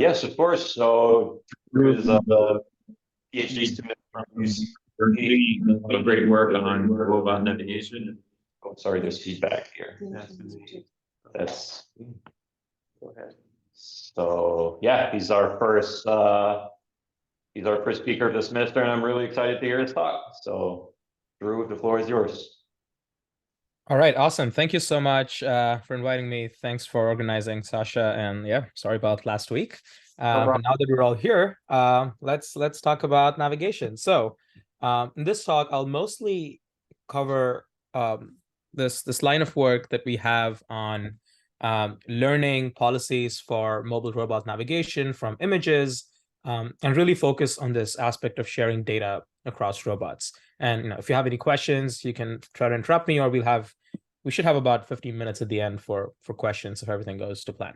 Yes, of course. So Dhruv is a PhD student from UC Berkeley, a lot of great work on robot navigation. Oh, sorry, there's feedback here. That's go ahead. So yeah, he's our first speaker of the semester, and I'm really excited to hear his talk. So Dhruv, the floor is yours. All right, awesome. Thank you so much for inviting me. Thanks for organizing, Sasha. And yeah, sorry about last week. But now that we're all here, let's talk about navigation. So in this talk, I'll mostly cover this line of work that we have on learning policies for mobile robot navigation from images, and really focus on this aspect of sharing data across robots. And if you have any questions, you can try to interrupt me, or we should have about 15 minutes at the end for questions if everything goes to plan.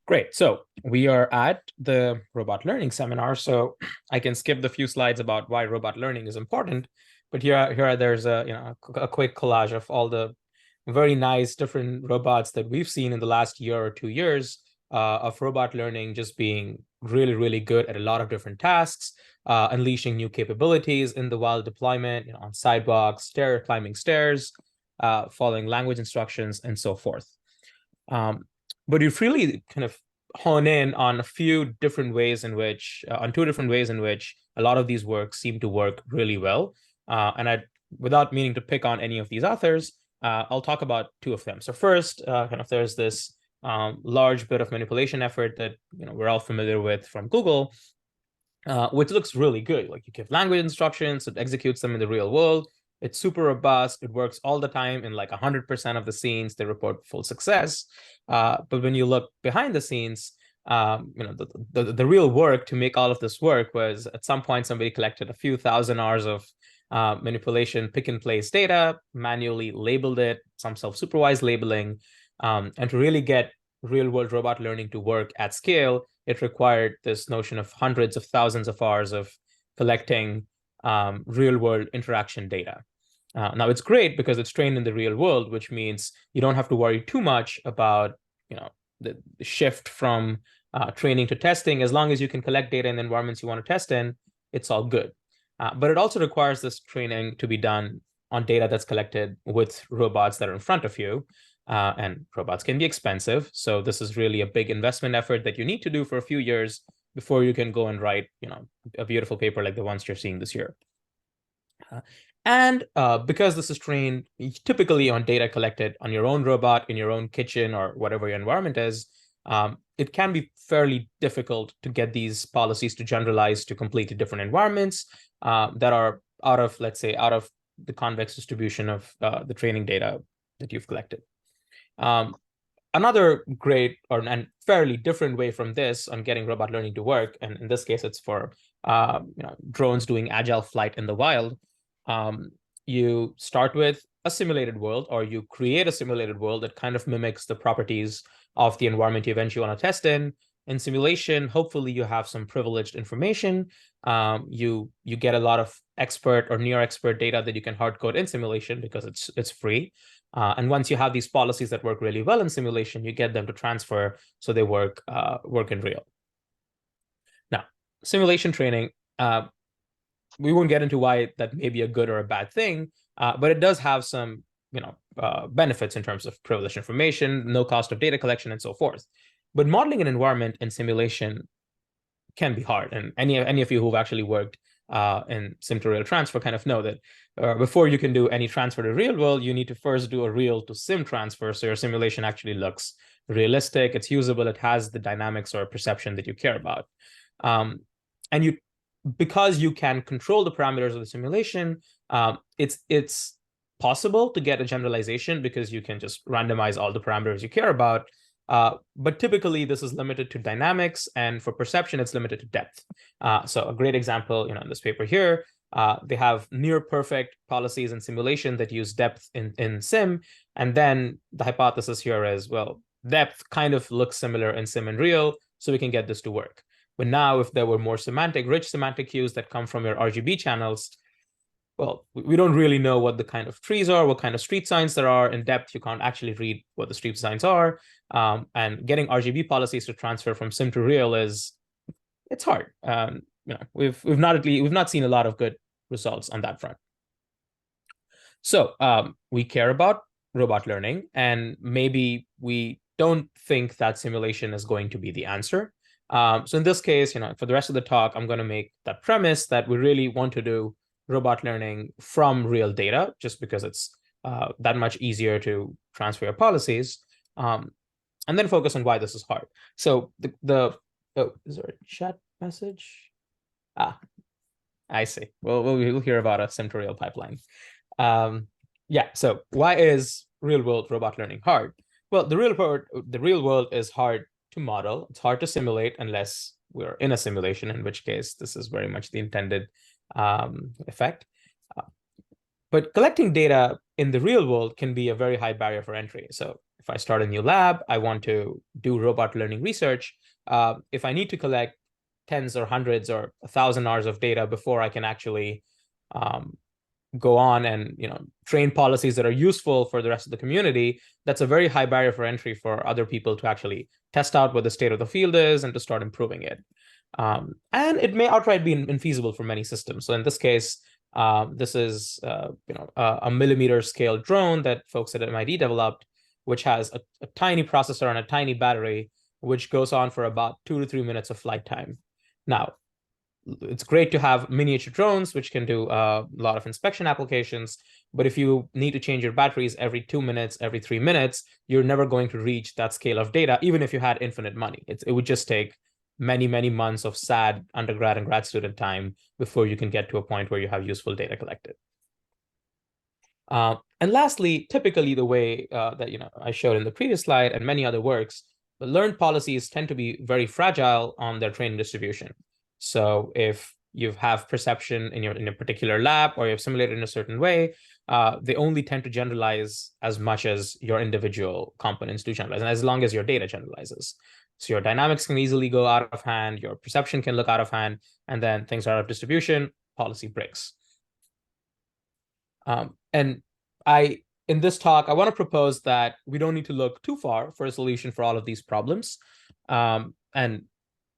Great. So we are at the robot learning seminar, so I can skip the few slides about why robot learning is important. But there's a quick collage of all the very nice different robots that we've seen in the last year or 2 years of robot learning just being really, really good at a lot of different tasks, unleashing new capabilities in the wild deployment, on sidewalks, climbing stairs, following language instructions, and so forth. But you've really kind of hone in on a few different ways in which, on two different ways in which a lot of these works seem to work really well. And without meaning to pick on any of these authors, I'll talk about two of them. So first, there's this large bit of manipulation effort that we're all familiar with from Google, which looks really good. Like you give language instructions, it executes them in the real world. It's super robust. It works all the time in like 100% of the scenes. They report full success. But when you look behind the scenes, the real work to make all of this work was at some point somebody collected a few thousand hours of manipulation, pick and place data, manually labeled it, some self-supervised labeling, and to really get real-world robot learning to work at scale, it required this notion of hundreds of thousands of hours of collecting real-world interaction data. Now it's great because it's trained in the real world, which means you don't have to worry too much about the shift from training to testing. As long as you can collect data in the environments you want to test in, it's all good. But it also requires this training to be done on data that's collected with robots that are in front of you. And robots can be expensive. So this is really a big investment effort that you need to do for a few years before you can go and write a beautiful paper like the ones you're seeing this year. And because this is trained typically on data collected on your own robot, in your own kitchen, or whatever your environment is, it can be fairly difficult to get these policies to generalize to completely different environments that are out of the convex distribution of the training data that you've collected. Another great and fairly different way from this on getting robot learning to work, and in this case, it's for drones doing agile flight in the wild. You start with a simulated world, or you create a simulated world that kind of mimics the properties of the environment you eventually want to test in. In simulation, hopefully you have some privileged information. You get a lot of expert or near expert data that you can hard code in simulation because it's free. And once you have these policies that work really well in simulation, you get them to transfer so they work in real. Now, simulation training, we won't get into why that may be a good or a bad thing, but it does have some benefits in terms of privileged information, no cost of data collection, and so forth. But modeling an environment in simulation can be hard. And any of you who've actually worked in sim to real transfer kind of know that before you can do any transfer to real world, you need to first do a real to sim transfer. So your simulation actually looks realistic, it's usable, it has the dynamics or perception that you care about. And because you can control the parameters of the simulation, it's possible to get a generalization because you can just randomize all the parameters you care about. But typically, this is limited to dynamics, and for perception, it's limited to depth. So a great example, in this paper here, they have near perfect policies in simulation that use depth in sim, and then the hypothesis here is, well, depth kind of looks similar in sim and real, so we can get this to work. But now, if there were more rich semantic cues that come from your RGB channels, well, we don't really know what the kind of trees are, what kind of street signs there are. In depth, you can't actually read what the street signs are. And getting RGB policies to transfer from sim to real it's hard. We've not seen a lot of good results on that front. So we care about robot learning, and maybe we don't think that simulation is going to be the answer. So in this case, for the rest of the talk, I'm going to make that premise that we really want to do robot learning from real data, just because it's that much easier to transfer your policies, and then focus on why this is hard. So is there a chat message? I see. Well, we'll hear about a sim to real pipeline. Yeah, so why is real world robot learning hard? Well, the real world is hard to model. It's hard to simulate unless we're in a simulation, in which case this is very much the intended effect. But collecting data in the real world can be a very high barrier for entry. So if I start a new lab, I want to do robot learning research. If I need to collect tens or hundreds or 1,000 hours of data before I can actually go on and train policies that are useful for the rest of the community, that's a very high barrier for entry for other people to actually test out what the state of the field is and to start improving it. And it may outright be infeasible for many systems. So in this case, this is a millimeter scale drone that folks at MIT developed, which has a tiny processor and a tiny battery, which goes on for about 2 to 3 minutes of flight time. Now, it's great to have miniature drones, which can do a lot of inspection applications. But if you need to change your batteries every 2 minutes, every 3 minutes, you're never going to reach that scale of data, even if you had infinite money. It would just take many, many months of sad undergrad and grad student time before you can get to a point where you have useful data collected. And lastly, typically the way that I showed in the previous slide and many other works, the learned policies tend to be very fragile on their training distribution. So if you have perception in a particular lab, or you have simulated in a certain way, they only tend to generalize as much as your individual components do generalize, and as long as your data generalizes. So your dynamics can easily go out of hand, your perception can look out of hand, and then things are out of distribution, policy breaks. And in this talk, I want to propose that we don't need to look too far for a solution for all of these problems. And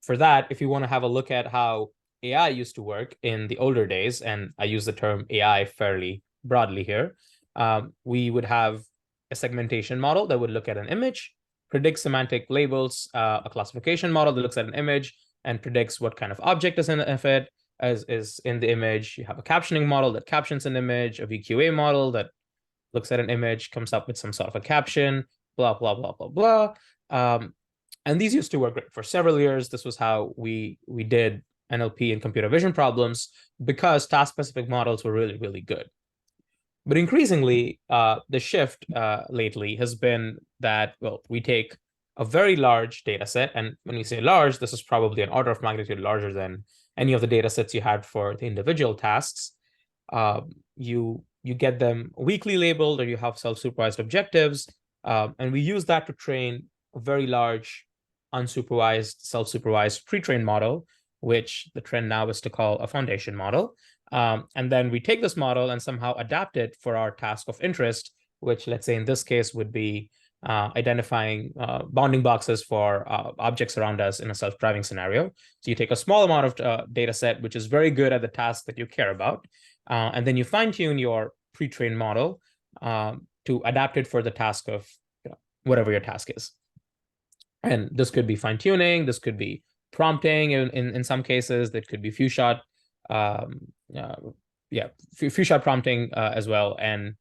for that, if you want to have a look at how AI used to work in the older days, and I use the term AI fairly broadly here, we would have a segmentation model that would look at an image, predict semantic labels, a classification model that looks at an image and predicts what kind of object is in it, is in the image. You have a captioning model that captions an image, a VQA model that looks at an image, comes up with some sort of a caption, blah, blah, blah, blah, blah. And these used to work great for several years. This was how we did NLP and computer vision problems, because task-specific models were really, really good. But increasingly, the shift lately has been that, well, we take a very large data set. And when we say large, this is probably an order of magnitude larger than any of the data sets you had for the individual tasks. You get them weakly labeled, or you have self-supervised objectives. And we use that to train a very large unsupervised, self-supervised pre-trained model, which the trend now is to call a foundation model. And then we take this model and somehow adapt it for our task of interest, which, let's say in this case, would be identifying bounding boxes for objects around us in a self-driving scenario. So you take a small amount of data set, which is very good at the task that you care about, and then you fine-tune your pre-trained model to adapt it for the task of whatever your task is. And this could be fine-tuning, this could be prompting in some cases, that could be few-shot few-shot prompting as well. And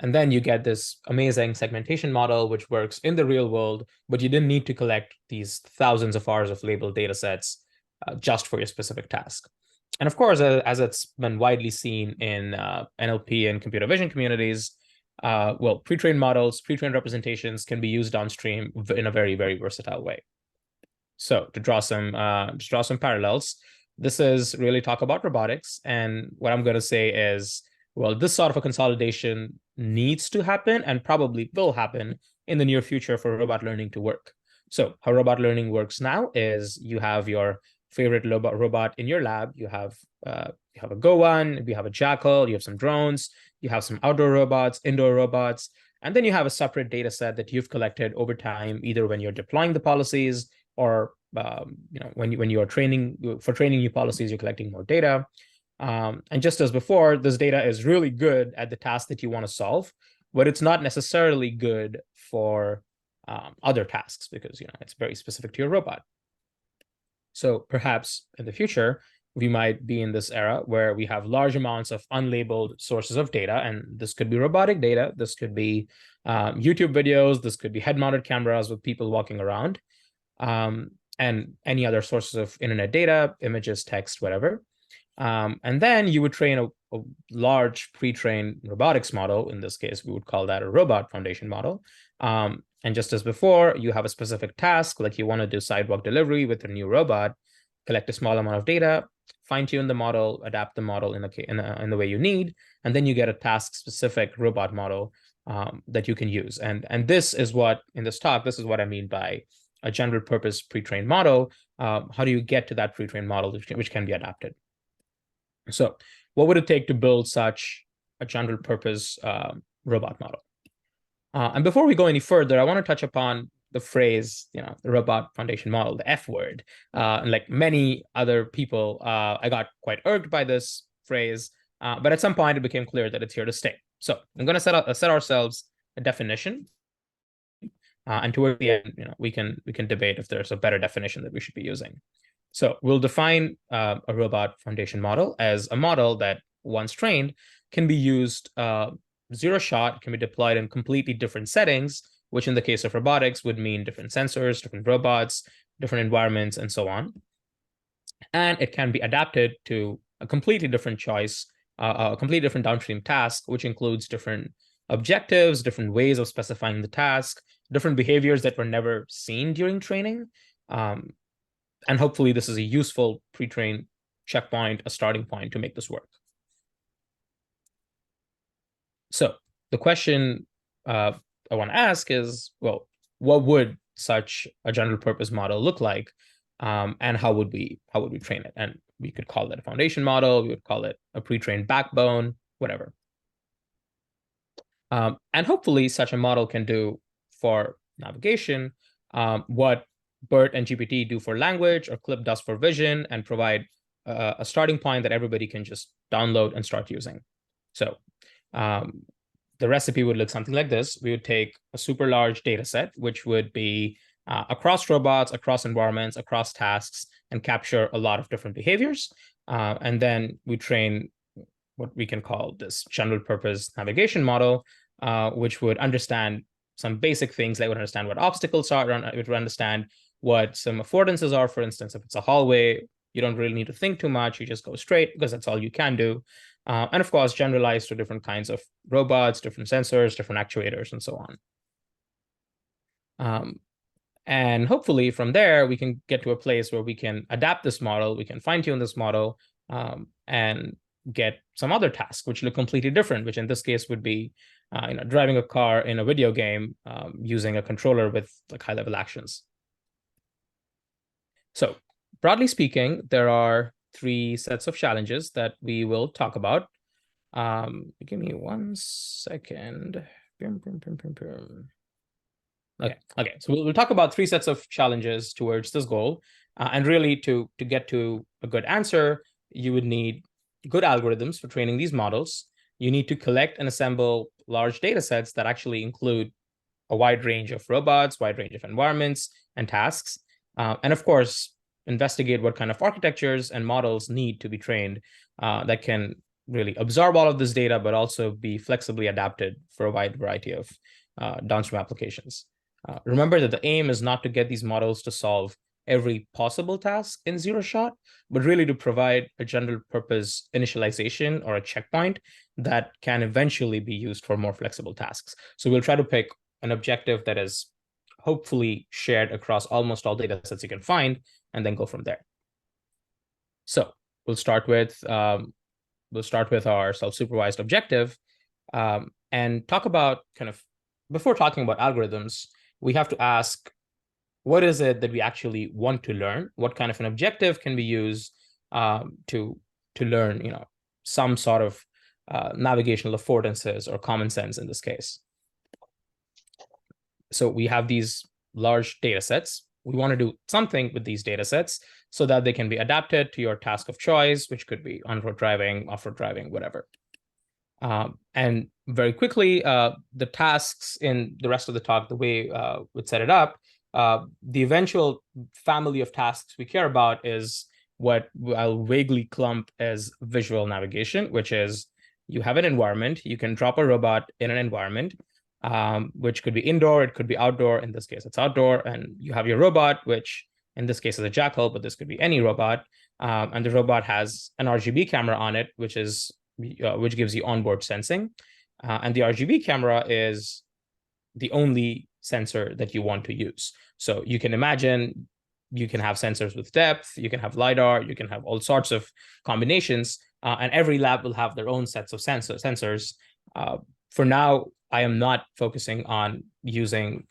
then you get this amazing segmentation model, which works in the real world, but you didn't need to collect these thousands of hours of labeled data sets just for your specific task. And of course, as it's been widely seen in NLP and computer vision communities, well, pre-trained models, pre-trained representations can be used downstream in a very, very versatile way. So to draw some parallels, this is really talk about robotics. And what I'm going to say is, well, this sort of a consolidation needs to happen and probably will happen in the near future for robot learning to work. So how robot learning works now is you have your favorite robot in your lab. You have a Go one, you have a Jackal, you have some drones, you have some outdoor robots, indoor robots, and then you have a separate data set that you've collected over time, either when you're deploying the policies or when you are training new policies, you're collecting more data. And just as before, this data is really good at the task that you want to solve, but it's not necessarily good for other tasks because it's very specific to your robot. So perhaps in the future, we might be in this era where we have large amounts of unlabeled sources of data, and this could be robotic data, this could be YouTube videos, this could be head-mounted cameras with people walking around, and any other sources of internet data, images, text, whatever. And then you would train a large pre-trained robotics model. In this case, we would call that a robot foundation model. And just as before, you have a specific task, like you want to do sidewalk delivery with a new robot, collect a small amount of data, fine-tune the model, adapt the model in the way you need, and then you get a task-specific robot model that you can use. And this is what, in this talk, this is what I mean by a general purpose pre-trained model. How do you get to that pre-trained model which can be adapted? So what would it take to build such a general purpose robot model? And before we go any further, I want to touch upon the phrase, the robot foundation model, the F word. And like many other people, I got quite irked by this phrase, but at some point it became clear that it's here to stay. So I'm going to set ourselves a definition. And toward the end, we can debate if there's a better definition that we should be using. So we'll define a robot foundation model as a model that, once trained, can be used zero shot, can be deployed in completely different settings, which in the case of robotics would mean different sensors, different robots, different environments, and so on. And it can be adapted to a completely different choice, a completely different downstream task, which includes different objectives, different ways of specifying the task, different behaviors that were never seen during training. And hopefully this is a useful pre-trained checkpoint, a starting point to make this work. So the question I want to ask is, well, what would such a general purpose model look like? And how would we train it? And we could call it a foundation model, we would call it a pre-trained backbone, whatever. And hopefully such a model can do for navigation what BERT and GPT do for language, or CLIP does for vision, and provide a starting point that everybody can just download and start using. So the recipe would look something like this. We would take a super large data set, which would be across robots, across environments, across tasks, and capture a lot of different behaviors. And then we train what we can call this general purpose navigation model, which would understand some basic things, like would understand what obstacles are, it would understand what some affordances are. For instance, if it's a hallway, you don't really need to think too much. You just go straight because that's all you can do. And of course, generalize to different kinds of robots, different sensors, different actuators, and so on. And hopefully from there, we can get to a place where we can adapt this model, we can fine tune this model, and get some other tasks which look completely different, which in this case would be driving a car in a video game using a controller with like high-level actions. So broadly speaking, there are 3 sets of challenges that we will talk about. Give me 1 second. Okay. So we'll talk about 3 sets of challenges towards this goal. And really to get to a good answer, you would need good algorithms for training these models. You need to collect and assemble large data sets that actually include a wide range of robots, wide range of environments and tasks. And of course, investigate what kind of architectures and models need to be trained that can really absorb all of this data, but also be flexibly adapted for a wide variety of downstream applications. Remember that the aim is not to get these models to solve every possible task in zero shot, but really to provide a general purpose initialization or a checkpoint that can eventually be used for more flexible tasks. So we'll try to pick an objective that is hopefully shared across almost all data sets you can find, and then go from there. So we'll start with our self-supervised objective, and talk about before talking about algorithms, we have to ask what is it that we actually want to learn? What kind of an objective can we use to learn, some sort of navigational affordances or common sense in this case. So we have these large data sets. We want to do something with these data sets so that they can be adapted to your task of choice, which could be on-road driving, off-road driving, whatever. And very quickly, the tasks in the rest of the talk, the way we'd set it up, the eventual family of tasks we care about is what I'll vaguely clump as visual navigation, which is you have an environment, you can drop a robot in an environment, which could be indoor, it could be outdoor. In this case, it's outdoor. And you have your robot, which in this case is a jackal, but this could be any robot. And the robot has an RGB camera on it, which gives you onboard sensing. And the RGB camera is the only sensor that you want to use. So you can imagine you can have sensors with depth, you can have LiDAR, you can have all sorts of combinations, and every lab will have their own sets of sensors. For now, I am not focusing on using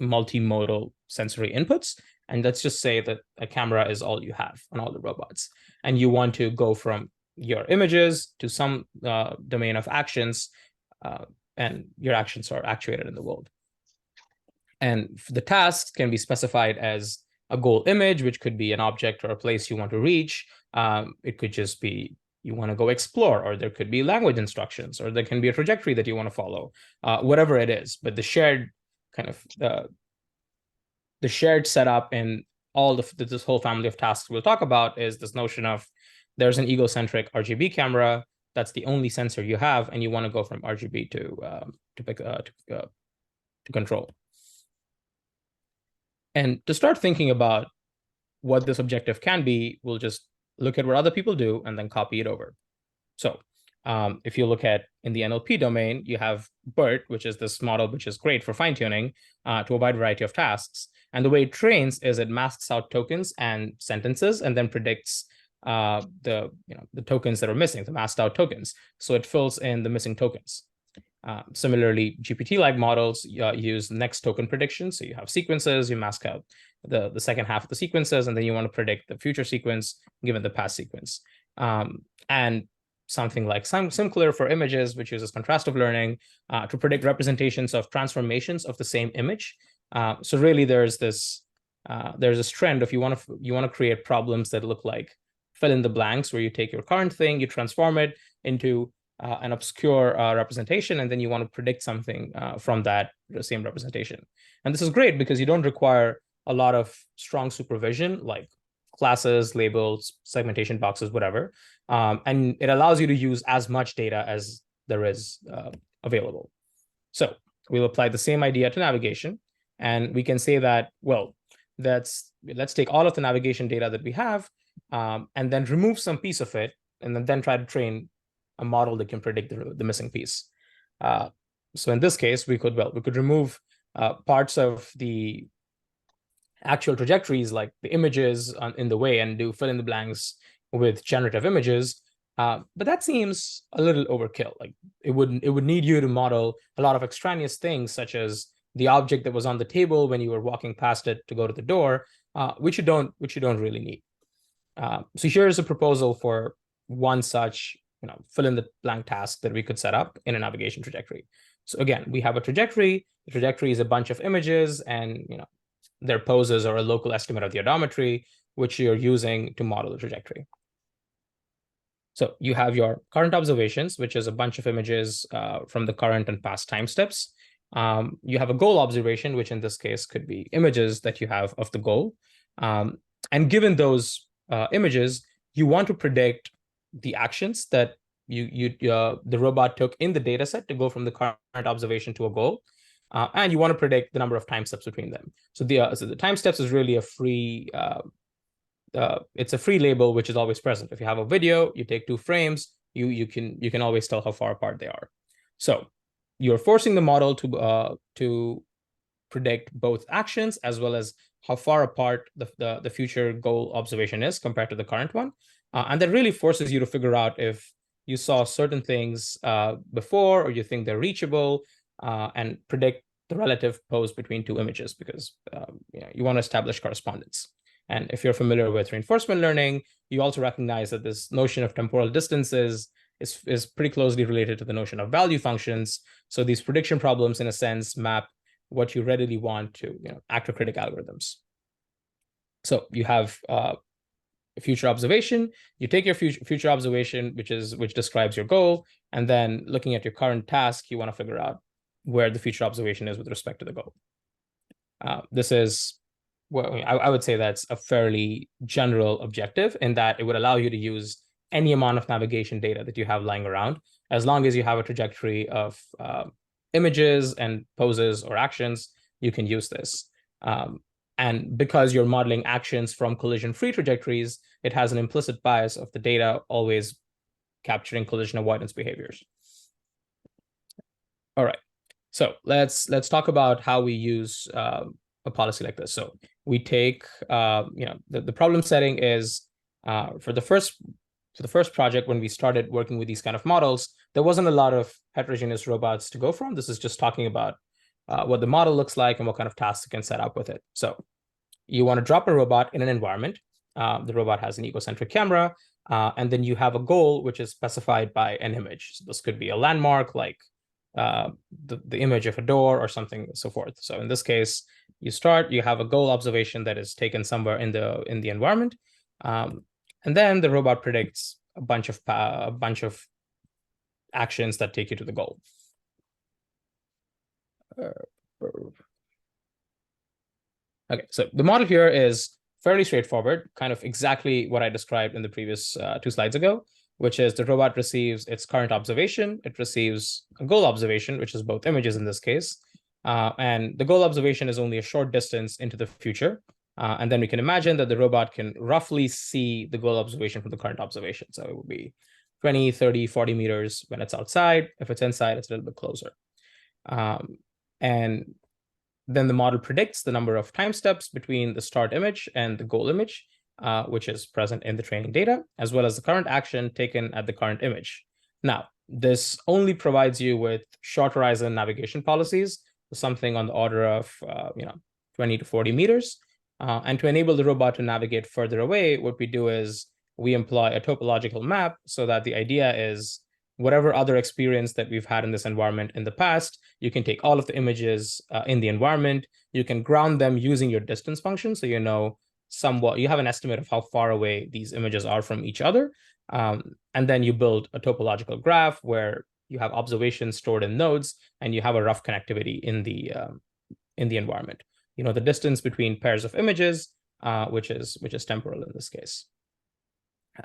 multimodal sensory inputs. And let's just say that a camera is all you have on all the robots. And you want to go from your images to some domain of actions, and your actions are actuated in the world. And the tasks can be specified as a goal image, which could be an object or a place you want to reach. It could just be you want to go explore, or there could be language instructions, or there can be a trajectory that you want to follow, whatever it is. But the shared kind of the shared setup in all this whole family of tasks we'll talk about is this notion of there's an egocentric RGB camera. That's the only sensor you have, and you want to go from RGB to control. And to start thinking about what this objective can be, we'll just look at what other people do and then copy it over. So if you look at in the NLP domain, you have BERT, which is this model which is great for fine-tuning to a wide variety of tasks. And the way it trains is it masks out tokens and sentences and then predicts the tokens that are missing, the masked out tokens. So it fills in the missing tokens. Similarly, GPT-like models use next token prediction. So you have sequences, you mask out the second half of the sequences, and then you want to predict the future sequence given the past sequence. And something like SimClear for images, which uses contrastive learning to predict representations of transformations of the same image. So really, there's this trend of you want to create problems that look like fill in the blanks, where you take your current thing, you transform it into an obscure representation, and then you want to predict something from that same representation. And this is great because you don't require a lot of strong supervision, like classes, labels, segmentation boxes, whatever. And it allows you to use as much data as there is available. So we'll apply the same idea to navigation. And we can say that, well, let's take all of the navigation data that we have and then remove some piece of it, and then try to train a model that can predict the missing piece. So in this case, we could remove parts of the actual trajectories, like the images in the way, and do fill in the blanks with generative images. But that seems a little overkill. Like it would need you to model a lot of extraneous things, such as the object that was on the table when you were walking past it to go to the door, which you don't really need. So here's a proposal for one such fill in the blank task that we could set up in a navigation trajectory. So again, we have a trajectory. The trajectory is a bunch of images, and their poses are a local estimate of the odometry, which you're using to model the trajectory. So you have your current observations, which is a bunch of images from the current and past time steps. You have a goal observation, which in this case could be images that you have of the goal. And given those images, you want to predict the actions that the robot took in the data set to go from the current observation to a goal. And you want to predict the number of time steps between them. So the time steps is really a free, it's a free label, which is always present. If you have a video, you take 2 frames, you can always tell how far apart they are. So you're forcing the model to predict both actions as well as how far apart the future goal observation is compared to the current one. And that really forces you to figure out if you saw certain things before, or you think they're reachable, and predict the relative pose between two images, because you want to establish correspondence. And if you're familiar with reinforcement learning, you also recognize that this notion of temporal distances is pretty closely related to the notion of value functions. So these prediction problems, in a sense, map what you readily want to actor-critic algorithms. So you have a future observation. You take your future observation, which describes your goal, and then looking at your current task, you want to figure out where the future observation is with respect to the goal. This is, well, I would say that's a fairly general objective, in that it would allow you to use any amount of navigation data that you have lying around, as long as you have a trajectory of images and poses or actions, you can use this. And because you're modeling actions from collision-free trajectories, it has an implicit bias of the data always capturing collision avoidance behaviors. All right, so let's talk about how we use a policy like this. So we take, the problem setting is for the first project, when we started working with these kind of models, there wasn't a lot of heterogeneous robots to go from. This is just talking about what the model looks like and what kind of tasks you can set up with it. So you want to drop a robot in an environment. The robot has an egocentric camera, and then you have a goal, which is specified by an image. So this could be a landmark, like the image of a door or something, so forth. So in this case, you have a goal observation that is taken somewhere in the environment, and then the robot predicts a bunch of actions that take you to the goal. Okay, so the model here is fairly straightforward, kind of exactly what I described in the previous 2 slides ago, which is the robot receives its current observation, it receives a goal observation, which is both images in this case, and the goal observation is only a short distance into the future, and then we can imagine that the robot can roughly see the goal observation from the current observation. So it would be 20, 30, 40 meters when it's outside. If it's inside, it's a little bit closer. And then the model predicts the number of time steps between the start image and the goal image, which is present in the training data, as well as the current action taken at the current image. Now, this only provides you with short horizon navigation policies, something on the order of 20 to 40 meters. And to enable the robot to navigate further away, what we do is we employ a topological map, so that the idea is whatever other experience that we've had in this environment in the past, you can take all of the images in the environment, you can ground them using your distance function, so you have an estimate of how far away these images are from each other. And then you build a topological graph where you have observations stored in nodes, and you have a rough connectivity in the environment. The distance between pairs of images, which is temporal in this case.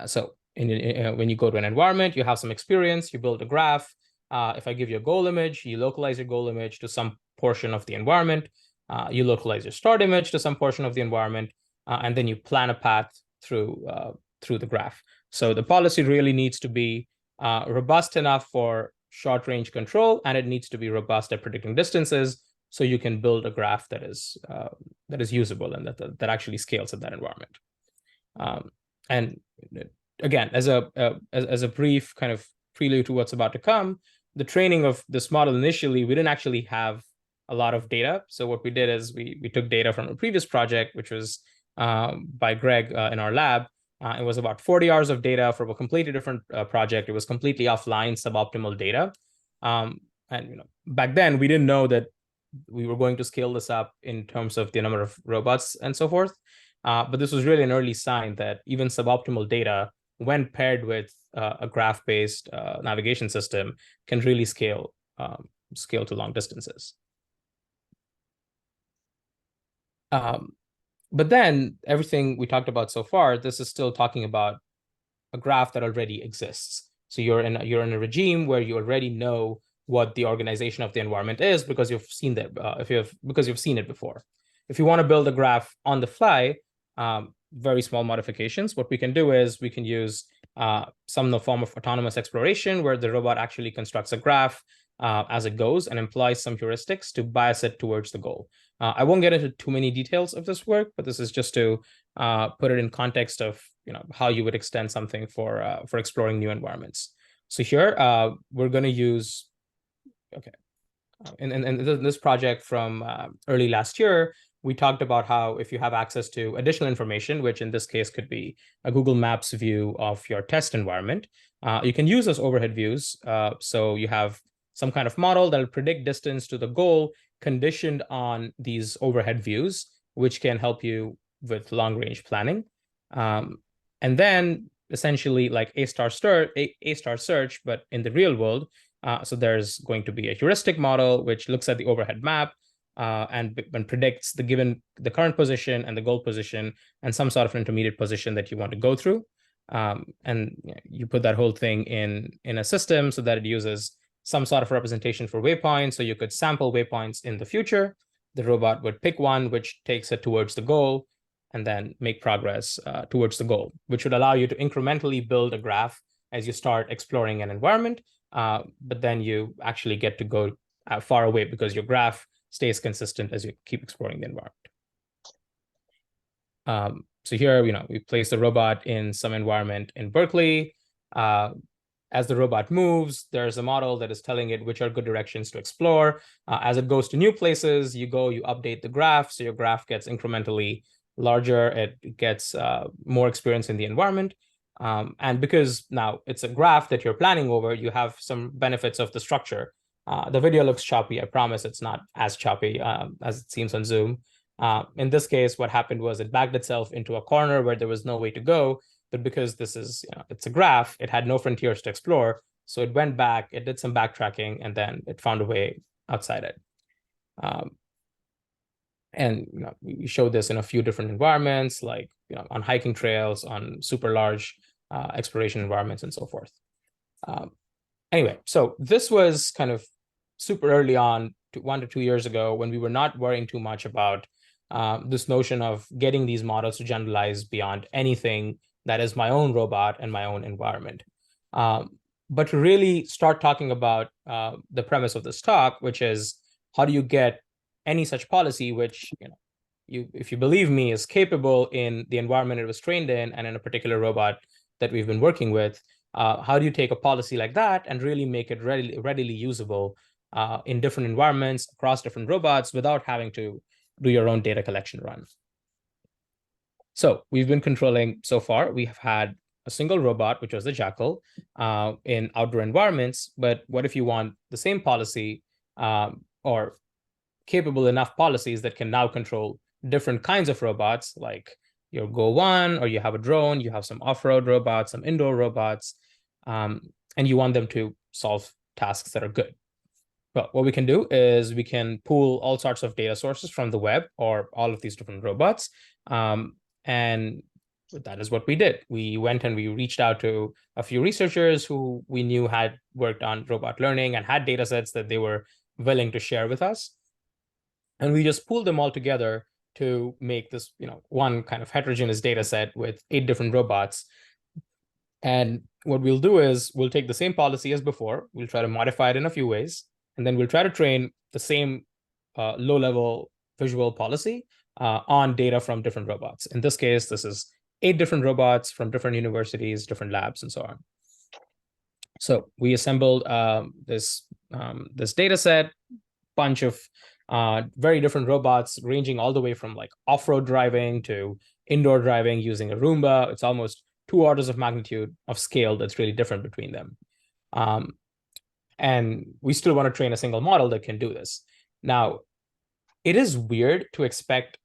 So when you go to an environment, you have some experience, you build a graph. If I give you a goal image, you localize your goal image to some portion of the environment. You localize your start image to some portion of the environment, and then you plan a path through the graph. So the policy really needs to be robust enough for short-range control, and it needs to be robust at predicting distances, so you can build a graph that is usable and that actually scales in that environment. And again, as a brief kind of prelude to what's about to come, the training of this model initially, we didn't actually have a lot of data. So what we did is we took data from a previous project, which was by Greg in our lab. It was about 40 hours of data from a completely different project. It was completely offline, suboptimal data. And back then, we didn't know that we were going to scale this up in terms of the number of robots and so forth. But this was really an early sign that even suboptimal data, when paired with a graph-based navigation system, can really scale to long distances. But then everything we talked about so far, this is still talking about a graph that already exists. So you're in a regime where you already know what the organization of the environment is because you've seen that because you've seen it before. If you want to build a graph on the fly, very small modifications, what we can do is we can use some form of autonomous exploration where the robot actually constructs a graph as it goes and employs some heuristics to bias it towards the goal. I won't get into too many details of this work, but this is just to put it in context of how you would extend something for exploring new environments. So here we're going to use, okay, in this project from early last year, we talked about how if you have access to additional information, which in this case could be a Google Maps view of your test environment, you can use those overhead views. So you have some kind of model that will predict distance to the goal conditioned on these overhead views, which can help you with long range planning. And then essentially like A star search, but in the real world. So there's going to be a heuristic model which looks at the overhead map and predicts the current position and the goal position and some sort of intermediate position that you want to go through. And you put that whole thing in a system so that it uses some sort of representation for waypoints. So you could sample waypoints in the future. The robot would pick one which takes it towards the goal and then make progress towards the goal, which would allow you to incrementally build a graph as you start exploring an environment. But then you actually get to go far away because your graph stays consistent as you keep exploring the environment. So here, we place the robot in some environment in Berkeley. As the robot moves, there's a model that is telling it which are good directions to explore. As it goes to new places, you update the graph. So your graph gets incrementally larger. It gets more experience in the environment. And because now it's a graph that you're planning over, you have some benefits of the structure. The video looks choppy. I promise it's not as choppy as it seems on Zoom. In this case, what happened was it backed itself into a corner where there was no way to go. But because this is, it's a graph, it had no frontiers to explore. So it went back, it did some backtracking, and then it found a way outside it. And we showed this in a few different environments, like on hiking trails, on super large exploration environments, and so forth. Anyway, so this was kind of super early on, 1 to 2 years ago, when we were not worrying too much about this notion of getting these models to generalize beyond anything that is my own robot and my own environment. But to really start talking about the premise of this talk, which is how do you get any such policy, which, if you believe me, is capable in the environment it was trained in and in a particular robot that we've been working with, how do you take a policy like that and really make it readily usable in different environments across different robots without having to do your own data collection run? So we've been controlling so far. We have had a single robot, which was the Jackal, in outdoor environments. But what if you want the same policy or capable enough policies that can now control different kinds of robots, like your Go One, or you have a drone, you have some off-road robots, some indoor robots, and you want them to solve tasks that are good? Well, what we can do is we can pool all sorts of data sources from the web or all of these different robots. And that is what we did. We went and we reached out to a few researchers who we knew had worked on robot learning and had data sets that they were willing to share with us. And we just pooled them all together to make this, one kind of heterogeneous data set with 8 different robots. And what we'll do is we'll take the same policy as before. We'll try to modify it in a few ways. And then we'll try to train the same low-level visual policy on data from different robots. In this case, this is 8 different robots from different universities, different labs, and so on. So we assembled this data set, bunch of very different robots, ranging all the way from like off-road driving to indoor driving using a Roomba. It's almost 2 orders of magnitude of scale that's really different between them. And we still want to train a single model that can do this. Now, it is weird to expect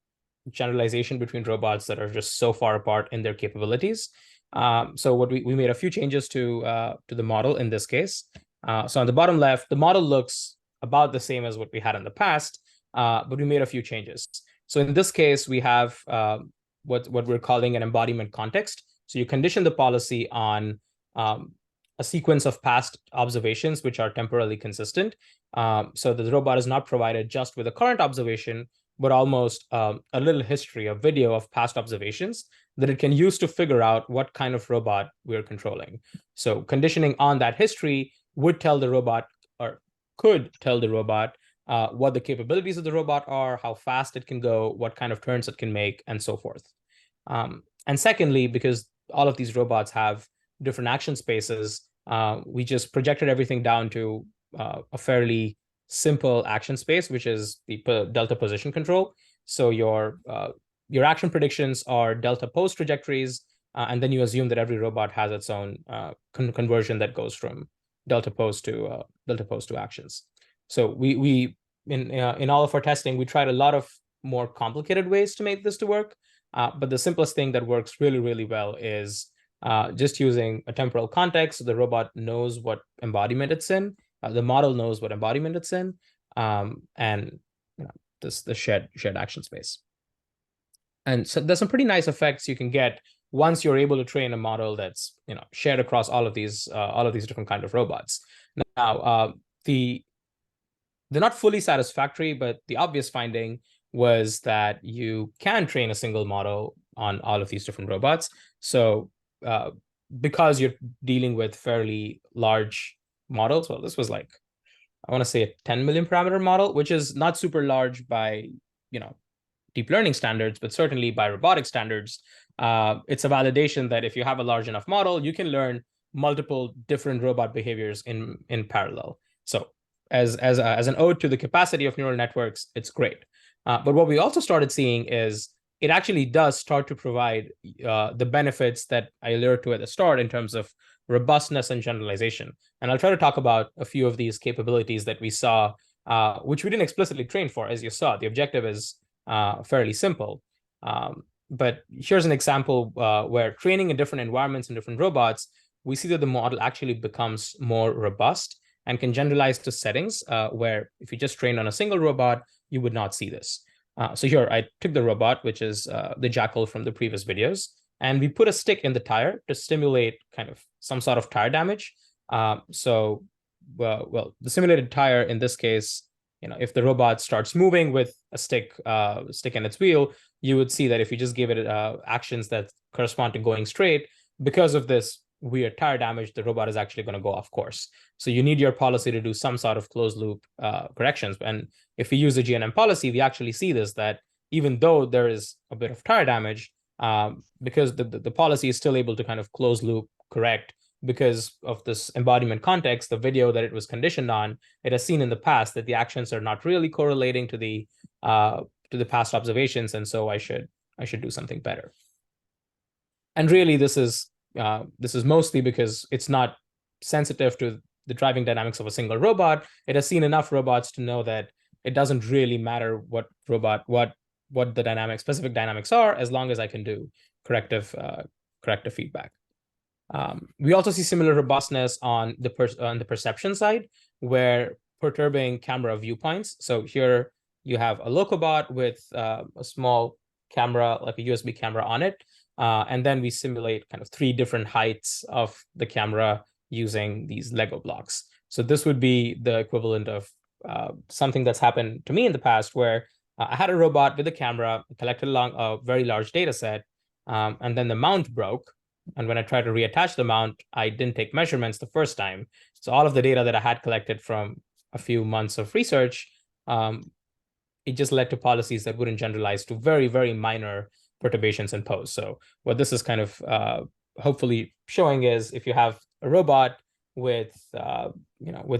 generalization between robots that are just so far apart in their capabilities. So what we made a few changes to the model in this case. So on the bottom left, the model looks about the same as what we had in the past, but we made a few changes. So in this case, we have what we're calling an embodiment context. So you condition the policy on a sequence of past observations which are temporally consistent. So the robot is not provided just with a current observation, but almost a little history, a video of past observations that it can use to figure out what kind of robot we're controlling. So conditioning on that history would tell the robot, or could tell the robot, what the capabilities of the robot are, how fast it can go, what kind of turns it can make, and so forth. And secondly, because all of these robots have different action spaces, we just projected everything down to a fairly simple action space, which is the delta position control. So your action predictions are delta pose trajectories, and then you assume that every robot has its own conversion that goes from delta pose to actions. So we in all of our testing, we tried a lot of more complicated ways to make this to work. But the simplest thing that works really, really well is just using a temporal context. So the robot knows what embodiment it's in. The model knows what embodiment it's in, and the shared action space. And so there's some pretty nice effects you can get once you're able to train a model that's shared across all of these different kind of robots. Now, they're not fully satisfactory, but the obvious finding was that you can train a single model on all of these different robots. So because you're dealing with fairly large models, well, this was like, I want to say a 10 million parameter model, which is not super large by deep learning standards, but certainly by robotic standards. It's a validation that if you have a large enough model, you can learn multiple different robot behaviors in parallel. So as an ode to the capacity of neural networks, it's great. But what we also started seeing is it actually does start to provide the benefits that I alluded to at the start in terms of robustness and generalization. And I'll try to talk about a few of these capabilities that we saw, which we didn't explicitly train for, as you saw. The objective is fairly simple. But here's an example where training in different environments and different robots, we see that the model actually becomes more robust and can generalize to settings where if you just train on a single robot, you would not see this. So here I took the robot, which is the jackal from the previous videos, and we put a stick in the tire to stimulate kind of some sort of tire damage. So the simulated tire in this case, if the robot starts moving with a stick in its wheel, you would see that if you just give it actions that correspond to going straight, because of this weird tire damage, the robot is actually going to go off course. So you need your policy to do some sort of closed loop corrections. And if we use the GNM policy, we actually see this, that even though there is a bit of tire damage, because the policy is still able to kind of closed loop correct because of this embodiment context, the video that it was conditioned on, it has seen in the past that the actions are not really correlating to the past observations, and so I should do something better. And really, this is mostly because it's not sensitive to the driving dynamics of a single robot. It has seen enough robots to know that it doesn't really matter what the specific dynamics are, as long as I can do corrective feedback. We also see similar robustness on the perception side, where perturbing camera viewpoints. So here you have a locobot with a small camera, like a USB camera on it. And then we simulate kind of 3 different heights of the camera using these Lego blocks. So this would be the equivalent of something that's happened to me in the past, where I had a robot with a camera, collected along a very large data set, and then the mount broke. And when I tried to reattach the mount, I didn't take measurements the first time. So all of the data that I had collected from a few months of research, it just led to policies that wouldn't generalize to very, very minor perturbations in pose. So what this is kind of hopefully showing is, if you have a robot with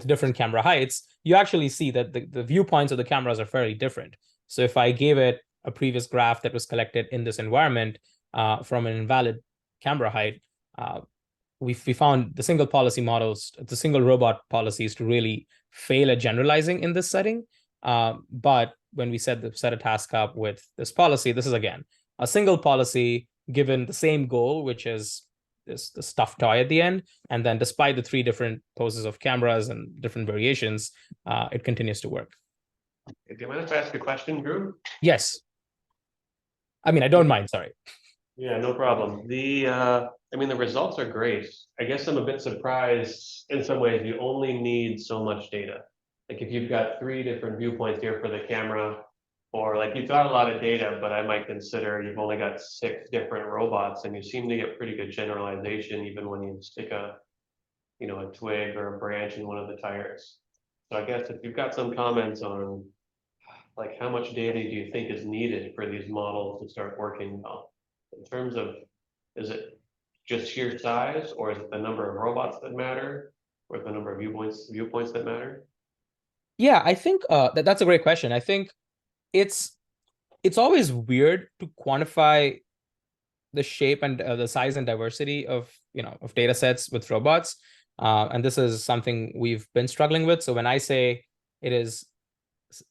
different camera heights, you actually see that the viewpoints of the cameras are fairly different. So if I gave it a previous graph that was collected in this environment from an invalid camera height, we found the single robot policies to really fail at generalizing in this setting. But when we set a task up with this policy, this is again a single policy given the same goal, which is this stuffed toy at the end. And then despite the 3 different poses of cameras and different variations, it continues to work. Do you mind if I ask a question, Dhruv? Yes. I mean, I don't mind, sorry. Yeah, no problem. The results are great. I guess I'm a bit surprised in some ways you only need so much data. Like if you've got 3 different viewpoints here for the camera, or like you've got a lot of data, but I might consider you've only got 6 different robots, and you seem to get pretty good generalization even when you stick a twig or a branch in one of the tires. So I guess if you've got some comments on like how much data do you think is needed for these models to start working well? In terms of, is it just sheer size, or is it the number of robots that matter, or the number of viewpoints that matter? Yeah, I think that's a great question. I think it's it's always weird to quantify the shape and the size and diversity of of data sets with robots, and this is something we've been struggling with. So when I say it is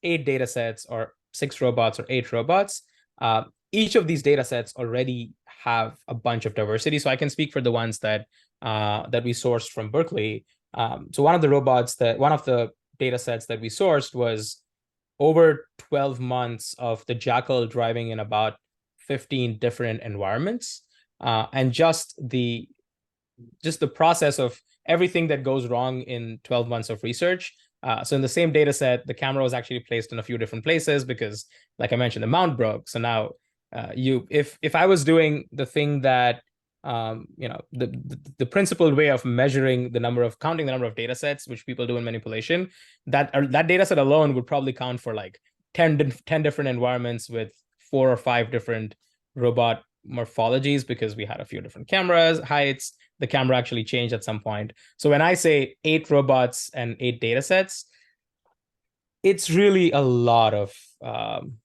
8 data sets or 6 robots or 8 robots, uh, each of these data sets already have a bunch of diversity. So I can speak for the ones that we sourced from Berkeley. So one of the data sets that we sourced was over 12 months of the jackal driving in about 15 different environments, and just the process of everything that goes wrong in 12 months of research. So in the same data set, the camera was actually placed in a few different places because, like I mentioned, the mount broke. So now, if I was doing the thing that the principled way of measuring counting the number of data sets, which people do in manipulation, that data set alone would probably count for like 10 different environments with 4 or 5 different robot morphologies, because we had a few different cameras, heights, the camera actually changed at some point. So when I say 8 robots and 8 data sets, it's really a lot of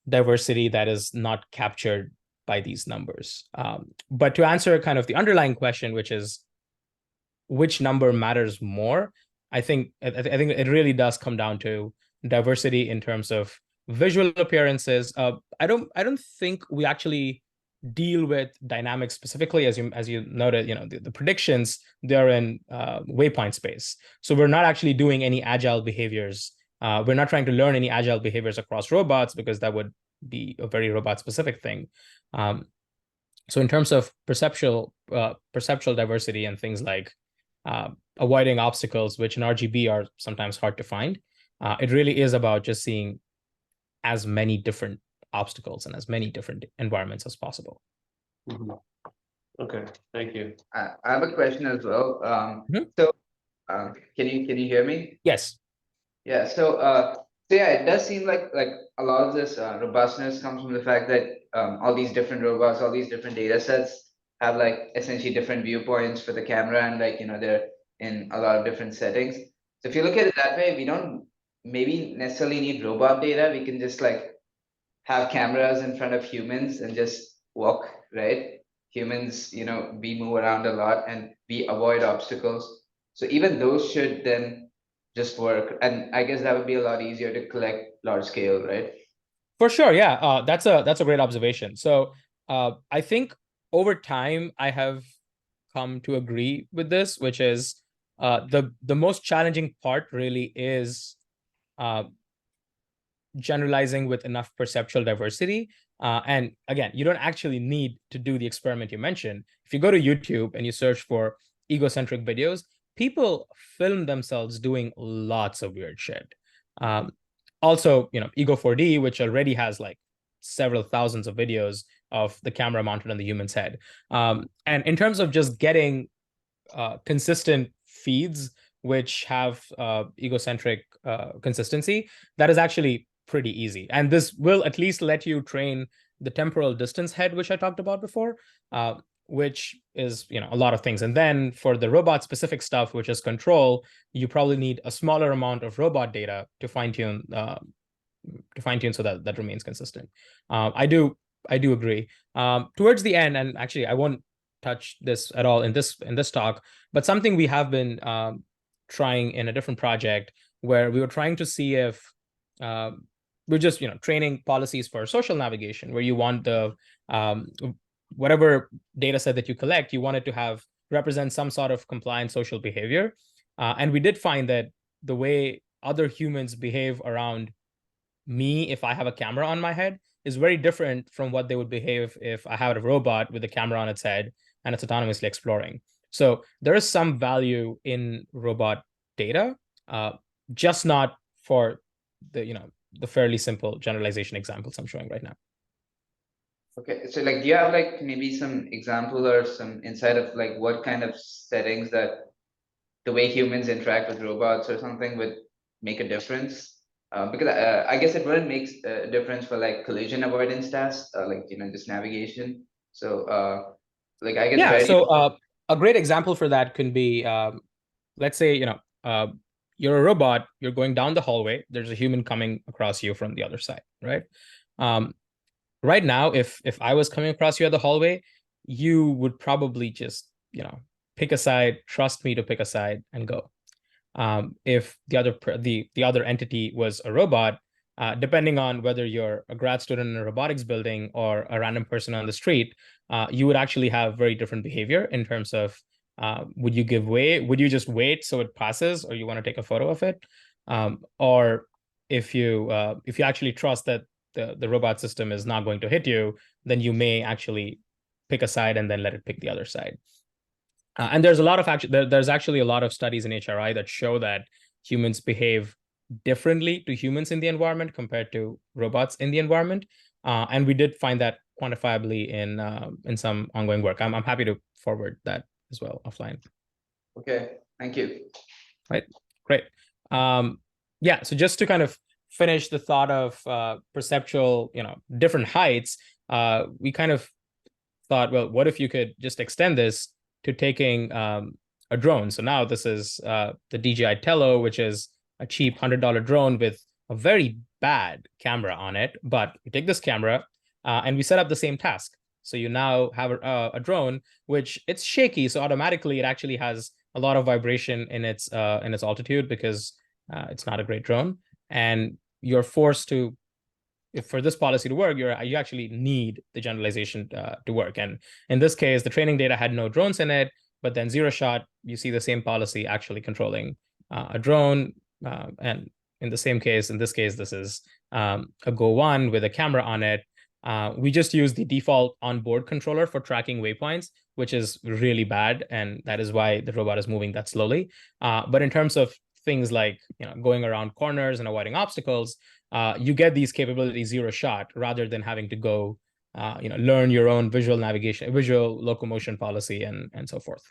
diversity that is not captured by these numbers. But to answer kind of the underlying question, which is which number matters more, I think it really does come down to diversity in terms of visual appearances. I don't think we actually deal with dynamics specifically, as you noted. The predictions, they're in waypoint space, so we're not actually doing any agile behaviors. We're not trying to learn any agile behaviors across robots, because that would be a very robot specific thing. So in terms of perceptual diversity and things like uh, avoiding obstacles, which in RGB are sometimes hard to find, it really is about just seeing as many different obstacles and as many different environments as possible. Mhm. Okay, thank you. I have a question as well. Mhm. So, can you hear me? Yes. Yeah. So yeah, it does seem like a lot of this robustness comes from the fact that all these different robots, all these different data sets have like essentially different viewpoints for the camera, and they're in a lot of different settings. So if you look at it that way, we don't maybe necessarily need robot data. We can just like have cameras in front of humans and just walk, right? Humans, we move around a lot and we avoid obstacles. So even those should then just work. And I guess that would be a lot easier to collect large scale, right? For sure, yeah. That's a great observation. So I think over time I have come to agree with this, which is the most challenging part really is uh, generalizing with enough perceptual diversity. And again, you don't actually need to do the experiment you mentioned. If you go to YouTube and you search for egocentric videos, people film themselves doing lots of weird shit. Um, Also, Ego 4D, which already has like several thousands of videos of the camera mounted on the human's head. And in terms of just getting consistent feeds which have egocentric consistency, that is actually pretty easy. And this will at least let you train the temporal distance head, which I talked about before, which is a lot of things. And then for the robot specific stuff, which is control, you probably need a smaller amount of robot data to fine tune so that that remains consistent. I do agree. Towards the end, and actually I won't touch this at all in this talk, but something we have been trying in a different project, where we were trying to see if we're just training policies for social navigation, where you want the whatever data set that you collect, you want it to have represent some sort of compliant social behavior. And we did find that the way other humans behave around me, if I have a camera on my head, is very different from what they would behave if I had a robot with a camera on its head and it's autonomously exploring. So there is some value in robot data, uh, just not for the fairly simple generalization examples I'm showing right now. Okay. So like, do you have like maybe some example or some insight of like what kind of settings that the way humans interact with robots or something would make a difference? Because I guess it wouldn't make a difference for like collision avoidance tasks, like just navigation. So like I guess Yeah. where do you So a great example for that can be, let's say, you're a robot, you're going down the hallway, there's a human coming across you from the other side, right? Right now, if I was coming across you at the hallway, you would probably just, pick a side, trust me to pick a side and go. If the other entity was a robot, depending on whether you're a grad student in a robotics building or a random person on the street, you would actually have very different behavior in terms of would you give way? Would you just wait so it passes, or you want to take a photo of it? Or if you actually trust that the robot system is not going to hit you, then you may actually pick a side and then let it pick the other side. And there's actually a lot of studies in HRI that show that humans behave differently to humans in the environment compared to robots in the environment. And we did find that quantifiably in some ongoing work. I'm happy to forward that as well offline. Okay, thank you. Right, great. Yeah, so just to kind of finish the thought of perceptual, different heights, we kind of thought, well, what if you could just extend this to taking a drone? So now this is the DJI Tello, which is a cheap $100 drone with a very bad camera on it. But we take this camera and we set up the same task. So you now have a drone, which it's shaky. So automatically it actually has a lot of vibration in its altitude because it's not a great drone. And you're forced to, if for this policy to work, you actually need the generalization to work. And in this case, the training data had no drones in it, but then zero shot, you see the same policy actually controlling a drone. And in this case, this is a Go 1 with a camera on it. We just use the default onboard controller for tracking waypoints, which is really bad. And that is why the robot is moving that slowly. But in terms of things like going around corners and avoiding obstacles, you get these capabilities zero shot rather than having to go learn your own visual navigation, visual locomotion policy, and so forth.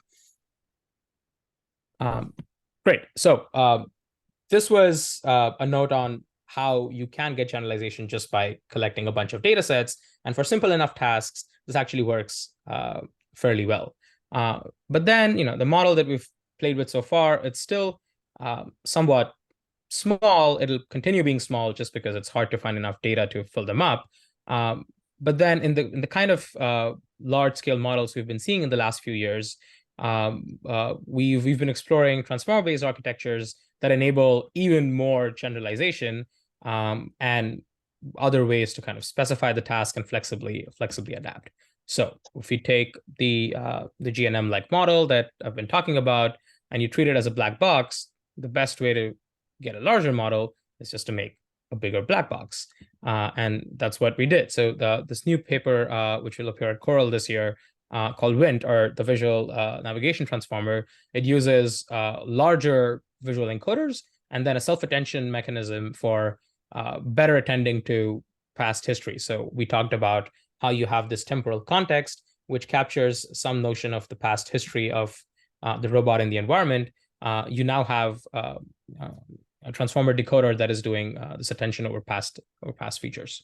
Great. So this was a note on how you can get generalization just by collecting a bunch of data sets. And for simple enough tasks, this actually works fairly well. But then, the model that we've played with so far, it's still somewhat small. It'll continue being small just because it's hard to find enough data to fill them up. But then in the kind of large scale models we've been seeing in the last few years, we've been exploring transformer-based architectures that enable even more generalization and other ways to kind of specify the task and flexibly adapt. So if we take the GNM-like model that I've been talking about, and you treat it as a black box, the best way to get a larger model is just to make a bigger black box. And that's what we did. So this new paper, which will appear at Coral this year, called WINT, or the Visual Navigation Transformer, it uses larger visual encoders and then a self-attention mechanism for better attending to past history. So we talked about how you have this temporal context, which captures some notion of the past history of the robot in the environment. You now have a transformer decoder that is doing this attention over past features.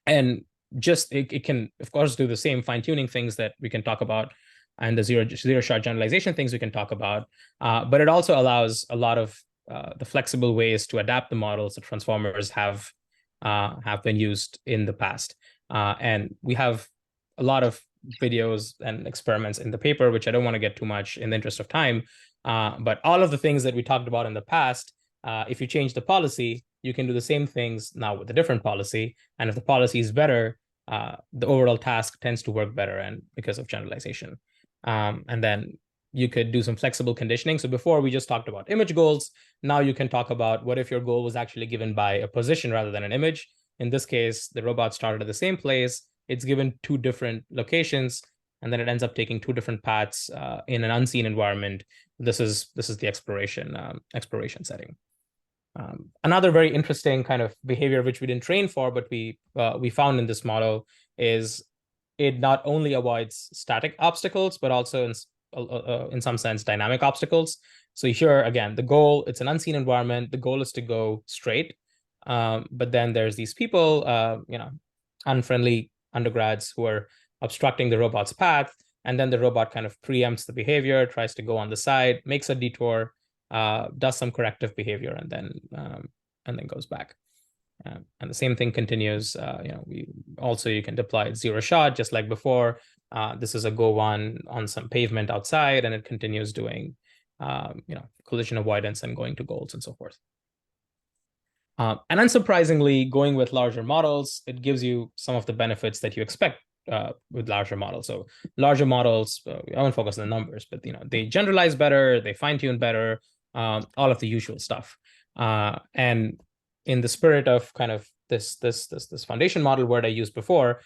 And just it can, of course, do the same fine-tuning things that we can talk about, and the zero-shot generalization things we can talk about. But it also allows a lot of the flexible ways to adapt the models that transformers have been used in the past. And we have a lot of videos and experiments in the paper, which I don't want to get too much in the interest of time. But all of the things that we talked about in the past, if you change the policy, you can do the same things now with a different policy. And if the policy is better, the overall task tends to work better, and because of generalization. And then you could do some flexible conditioning. So before we just talked about image goals. Now you can talk about what if your goal was actually given by a position rather than an image. In this case, the robot started at the same place. It's given two different locations, and then it ends up taking two different paths in an unseen environment. This is the exploration setting. Another very interesting kind of behavior which we didn't train for, but we found in this model is it not only avoids static obstacles, but also in some sense dynamic obstacles. So here again, the goal, it's an unseen environment. The goal is to go straight, but then there's these people, unfriendly undergrads who are obstructing the robot's path, and then the robot kind of preempts the behavior, tries to go on the side, makes a detour, does some corrective behavior, and then goes back. And the same thing continues. You can deploy zero shot just like before. This is a go one on some pavement outside, and it continues doing collision avoidance and going to goals and so forth. And unsurprisingly, going with larger models, it gives you some of the benefits that you expect with larger models. So larger models, I won't focus on the numbers, but they generalize better, they fine tune better, all of the usual stuff. And in the spirit of kind of this foundation model word I used before,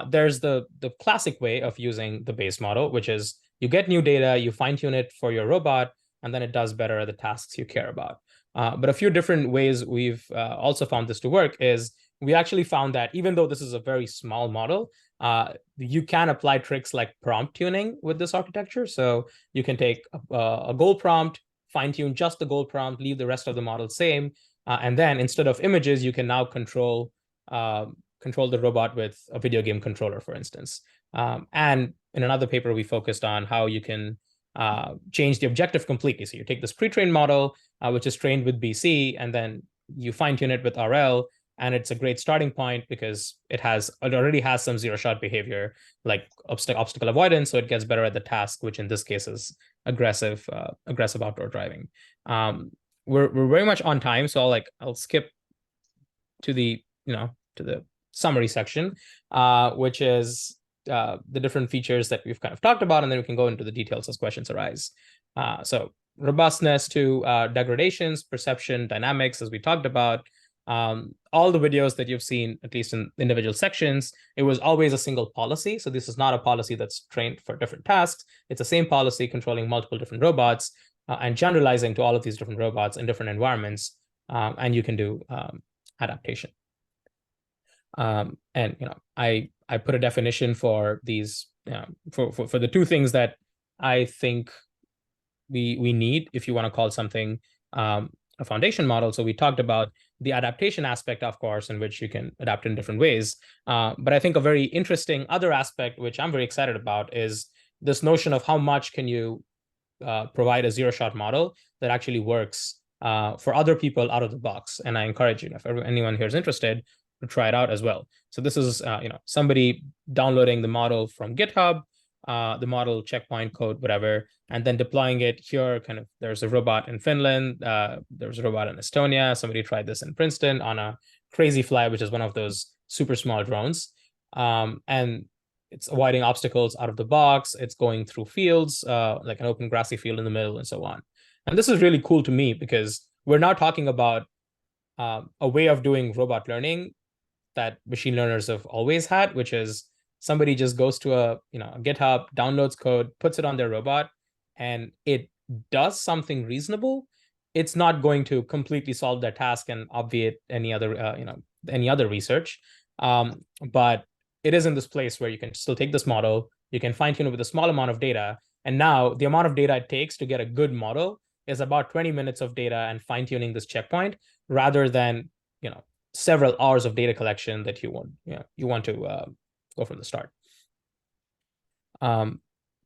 there's the classic way of using the base model, which is you get new data, you fine tune it for your robot, and then it does better at the tasks you care about. But a few different ways we've also found this to work is we actually found that even though this is a very small model, you can apply tricks like prompt tuning with this architecture. So you can take a goal prompt, fine tune just the goal prompt, leave the rest of the model same. And then instead of images, you can now control the robot with a video game controller, for instance. And in another paper, we focused on how you can change the objective completely. So you take this pre-trained model, which is trained with BC, and then you fine tune it with RL. And it's a great starting point because it already has some zero shot behavior like obstacle avoidance. So it gets better at the task, which in this case is aggressive outdoor driving. We're very much on time, so I'll skip to the summary section, which is the different features that we've kind of talked about, and then we can go into the details as questions arise. So robustness to degradations, perception, dynamics, as we talked about. All the videos that you've seen, at least in individual sections, it was always a single policy. So this is not a policy that's trained for different tasks. It's the same policy controlling multiple different robots and generalizing to all of these different robots in different environments. And you can do adaptation. And I put a definition for these for the two things that I think we need if you want to call something a foundation model. So we talked about the adaptation aspect, of course, in which you can adapt in different ways. But I think a very interesting other aspect, which I'm very excited about, is this notion of how much can you provide a zero-shot model that actually works for other people out of the box. And I encourage you, if anyone here is interested, to try it out as well. So this is somebody downloading the model from GitHub, the model checkpoint code, whatever, and then deploying it here. There's a robot in Finland, there's a robot in Estonia. Somebody tried this in Princeton on a Crazy Fly, which is one of those super small drones. And it's avoiding obstacles out of the box. It's going through fields, like an open grassy field in the middle and so on. And this is really cool to me because we're now talking about a way of doing robot learning that machine learners have always had, which is somebody just goes to a GitHub, downloads code, puts it on their robot, and it does something reasonable. It's not going to completely solve their task and obviate any other research, but it is in this place where you can still take this model, you can fine tune it with a small amount of data, and now the amount of data it takes to get a good model is about 20 minutes of data and fine tuning this checkpoint, rather than several hours of data collection that you want to go from the start.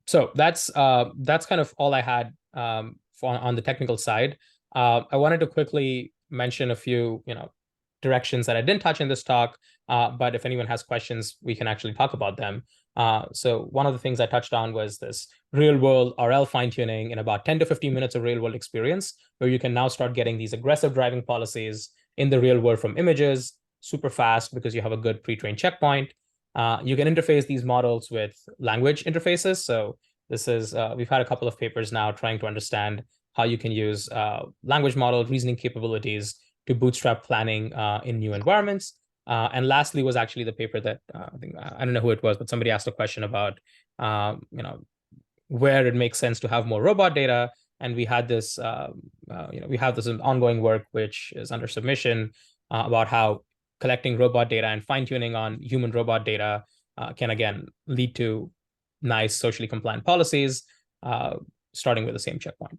So that's kind of all I had on the technical side. I wanted to quickly mention a few directions that I didn't touch in this talk, but if anyone has questions, we can actually talk about them. So one of the things I touched on was this real-world RL fine-tuning in about 10 to 15 minutes of real-world experience, where you can now start getting these aggressive driving policies in the real world from images super fast because you have a good pre-trained checkpoint. You can interface these models with language interfaces. So this is, we've had a couple of papers now trying to understand how you can use language model reasoning capabilities to bootstrap planning in new environments. And lastly was actually the paper that I don't know who it was, but somebody asked a question about where it makes sense to have more robot data. And we had this, we have this ongoing work which is under submission about how collecting robot data and fine-tuning on human robot data can again lead to nice socially compliant policies, starting with the same checkpoint.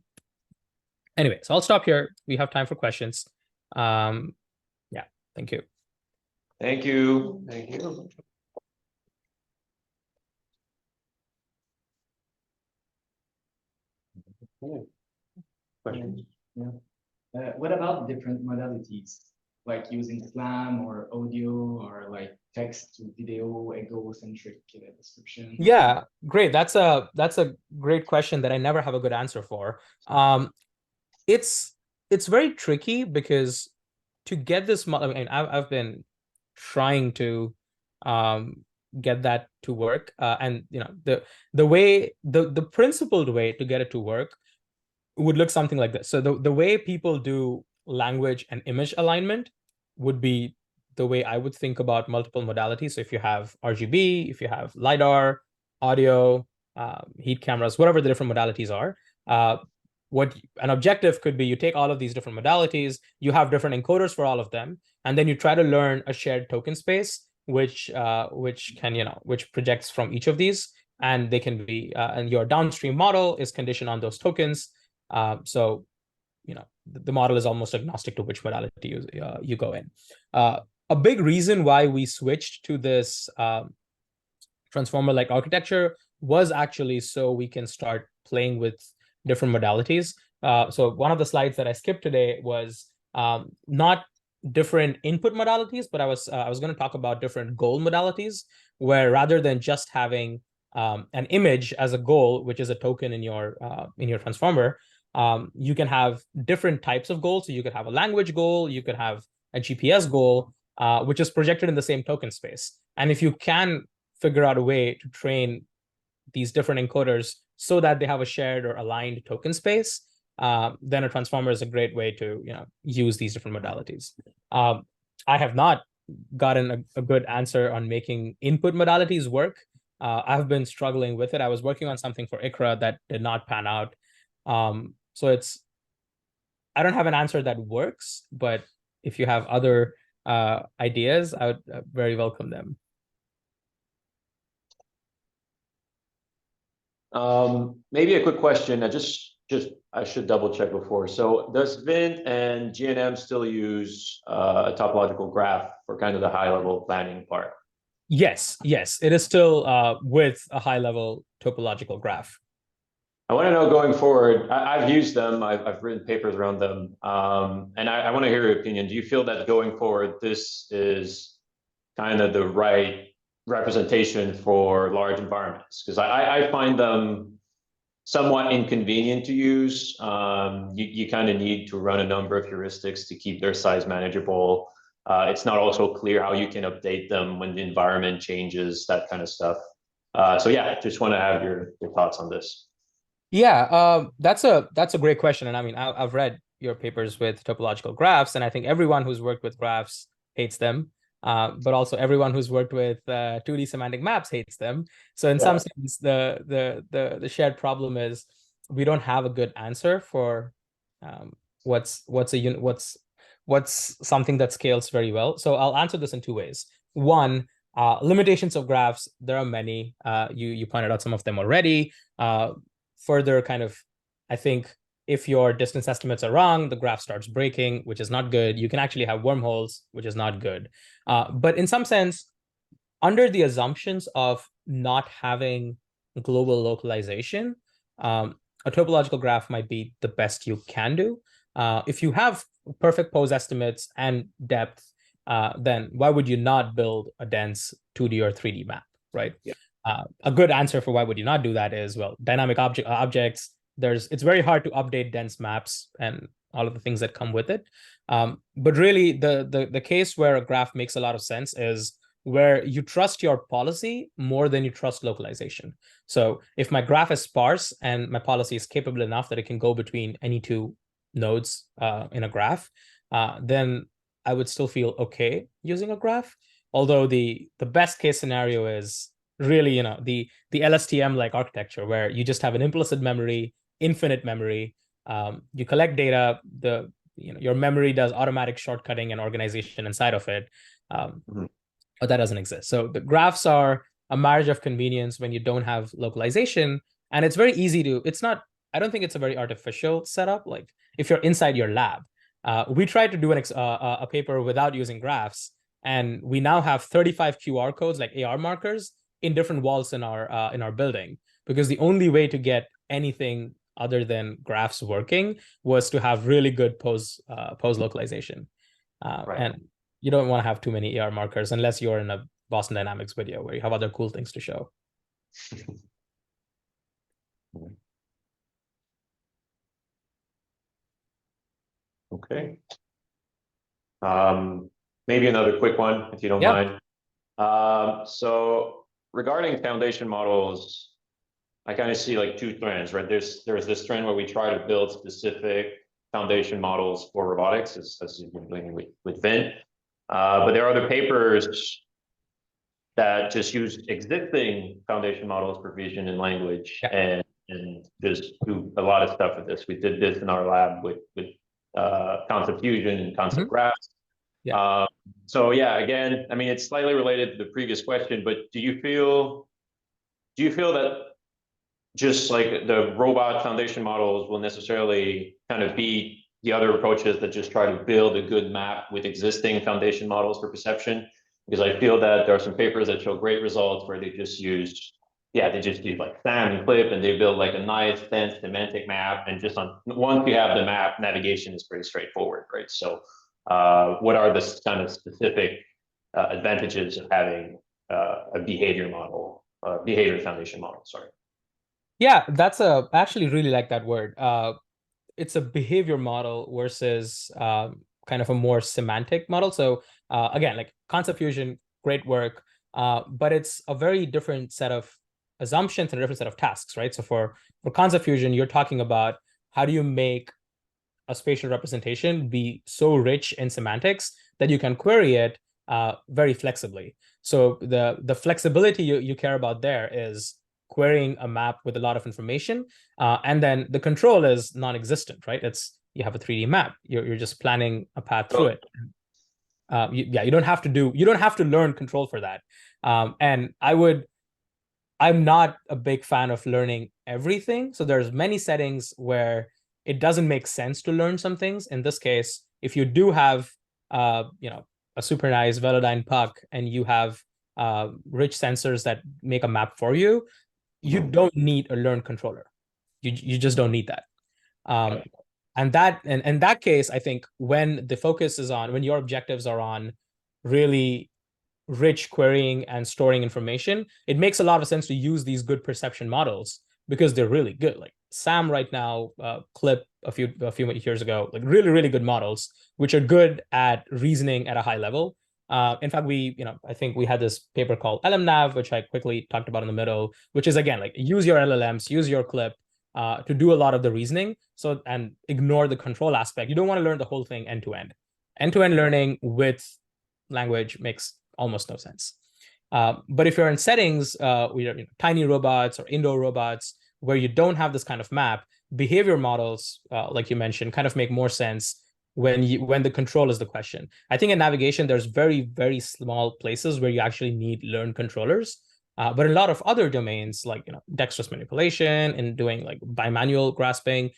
Anyway, so I'll stop here. We have time for questions. Yeah, thank you. Thank you. Thank you. Questions? Yeah. What about different modalities, like using SLAM or audio or like text to video, ego-centric description? Yeah, great. That's a great question that I never have a good answer for. It's very tricky because to get this model, I mean, I've been trying to get that to work, and you know the principled way to get it to work would look something like this. So the way people do language and image alignment would be the way I would think about multiple modalities. So if you have RGB, if you have LiDAR, audio, heat cameras, whatever the different modalities are, what an objective could be, you take all of these different modalities, you have different encoders for all of them, and then you try to learn a shared token space, which can, you know, which projects from each of these, and they can be, and your downstream model is conditioned on those tokens. So, you know, the model is almost agnostic to which modality you go in. A big reason why we switched to this transformer-like architecture was actually so we can start playing with different modalities. So one of the slides that I skipped today was not different input modalities, but I was going to talk about different goal modalities, where rather than just having an image as a goal, which is a token in your transformer, you can have different types of goals. So you could have a language goal, you could have a GPS goal, which is projected in the same token space. And if you can figure out a way to train these different encoders so that they have a shared or aligned token space, then a transformer is a great way to, you know, use these different modalities. I have not gotten a good answer on making input modalities work. I've been struggling with it. I was working on something for ICRA that did not pan out. So I don't have an answer that works, but if you have other ideas, I would very welcome them. Maybe a quick question. I should double check before. So does Vint and GNM still use a topological graph for kind of the high level planning part? Yes, it is still with a high level topological graph. I want to know going forward, I've used them, I've written papers around them, and I want to hear your opinion. Do you feel that going forward, this is kind of the right representation for large environments? Because I find them somewhat inconvenient to use. You kind of need to run a number of heuristics to keep their size manageable. It's not also clear how you can update them when the environment changes, that kind of stuff. So yeah, just want to have your thoughts on this. Yeah, that's a great question. And I mean, I've read your papers with topological graphs, and I think everyone who's worked with graphs hates them. But also everyone who's worked with 2D semantic maps hates them. So in some sense, the shared problem is we don't have a good answer for what's something that scales very well. So I'll answer this in two ways. One, limitations of graphs. There are many. You pointed out some of them already. Further, kind of, I think if your distance estimates are wrong, the graph starts breaking, which is not good. You can actually have wormholes, which is not good. But in some sense, under the assumptions of not having global localization, a topological graph might be the best you can do. If you have perfect pose estimates and depth, then why would you not build a dense 2D or 3D map, right? Yeah. A good answer for why would you not do that is, well, dynamic objects. It's very hard to update dense maps and all of the things that come with it. But really, the case where a graph makes a lot of sense is where you trust your policy more than you trust localization. So if my graph is sparse and my policy is capable enough that it can go between any two nodes in a graph, then I would still feel okay using a graph. Although the best case scenario is really, you know, the LSTM like architecture where you just have an implicit memory, infinite memory. You collect data, your memory does automatic shortcutting and organization inside of it. But that doesn't exist. So the graphs are a marriage of convenience when you don't have localization, and it's very easy to. It's not. I don't think it's a very artificial setup. Like if you're inside your lab, we tried to do a paper without using graphs, and we now have 35 QR codes like AR markers in different walls in our building, because the only way to get anything other than graphs working was to have really good pose localization. Right. And you don't want to have too many AR markers unless you're in a Boston Dynamics video where you have other cool things to show. Okay. Maybe another quick one, if you don't Yeah. mind. So regarding foundation models, I kind of see like two trends, right? There's this trend where we try to build specific foundation models for robotics, as you've been doing with Vin. But there are other papers that just use existing foundation models for vision and language, Yeah. and just do a lot of stuff with this. We did this in our lab with concept fusion and concept graphs. Yeah. So yeah, again, I mean, it's slightly related to the previous question, but do you feel that just like the robot foundation models will necessarily kind of beat the other approaches that just try to build a good map with existing foundation models for perception? Because I feel that there are some papers that show great results where they just use like SAM and CLIP, and they build like a nice dense semantic map, and just once you have the map, navigation is pretty straightforward, right? So what are the kind of specific advantages of having a behavior foundation model? Sorry. Yeah, I actually really like that word. It's a behavior model versus kind of a more semantic model. So again, like concept fusion, great work, but it's a very different set of assumptions and a different set of tasks, right? So for concept fusion, you're talking about how do you make a spatial representation be so rich in semantics that you can query it very flexibly. So the flexibility you care about there is querying a map with a lot of information, and then the control is non-existent, right? You have a 3D map. You're just planning a path through it. You don't have to learn control for that. And I'm not a big fan of learning everything. So there's many settings where it doesn't make sense to learn some things. In this case, if you do have a super nice Velodyne puck and you have rich sensors that make a map for you, you don't need a learned controller. You just don't need that. And in that case, I think when your objectives are on really rich querying and storing information, it makes a lot of sense to use these good perception models because they're really good. Like SAM right now, CLIP a few years ago, like really, really good models, which are good at reasoning at a high level. In fact, I think we had this paper called LMNav, which I quickly talked about in the middle, which is again, like use your LLMs, use your CLIP to do a lot of the reasoning. And ignore the control aspect. You don't want to learn the whole thing end to end. End-to-end learning with language makes almost no sense. But if you're in settings, tiny robots or indoor robots, where you don't have this kind of map, behavior models, like you mentioned, kind of make more sense when the control is the question. I think in navigation, there's very, very small places where you actually need learned controllers. But in a lot of other domains, like dexterous manipulation and doing like bimanual grasping,